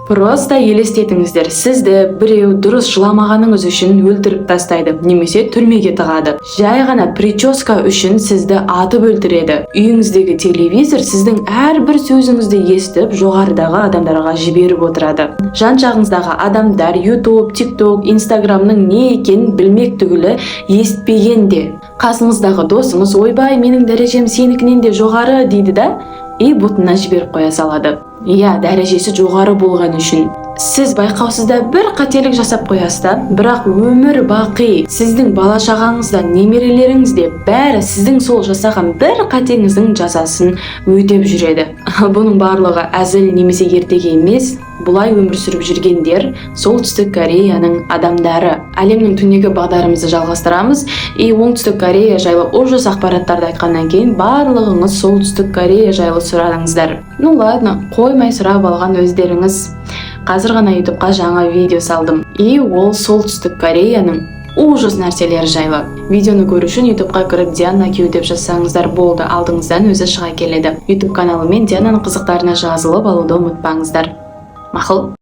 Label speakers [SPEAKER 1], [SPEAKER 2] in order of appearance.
[SPEAKER 1] Просто елестетіңіздер, сізді біреу дұрыс жыламағаныңыз үшін өлтіріп тастайды, немесе түрмеге тығады. Жай ғана прическа үшін сізді атып өлтіреді. Үйіңіздегі телевизор сіздің әрбір сөзіңізді естіп, жоғарыдағы адамдарға жіберіп отырады. Жан жағыңыздағы адамдар YouTube, TikTok, Instagramның не екенін білмек түгілі естпегенде. Қасыңыздағы досыңыз, ойбай, менің дәрежем сенікінен де жоғары дейді да, бұтына жіберіп қоя салады. Дәрежесі жоғары болған үшін. Сіз байқаусызда бір қателік жасап қоясыз, бірақ өмір бақи сіздің бала-шағаңыз да, немерелеріңіз де бәрі сіздің сол жасаған бір қатеңіздің жазасын өтеп жүреді. Бұның барлығы әзіл немесе ертегі емес, бұлай өмір сүріп жүргендер Солтүстік Кореяның адамдары. Әлемнің түнегі бағдарымызды жалғастырамыз. Оңтүстік Корея жайлы ужас ақпараттарды айтқаннан кейін барлығыңыз Солтүстік Корея жайлы сұрадыңыздар. Ладно, қоймай сұрап алған өздеріңіз. Қазір ғана YouTubeға жаңа видео салдым. Ол Солтүстік Кореяның ужас нәрселері жайлы. Видеоны көру үшін YouTubeға кіріп Диана Кю деп жазсаңыздар болды, алдыңыздан өзі шыға келеді. YouTube каналы мен Диананың қызықтарына жазылып алуды ұмытпаңыздар. Мақұл.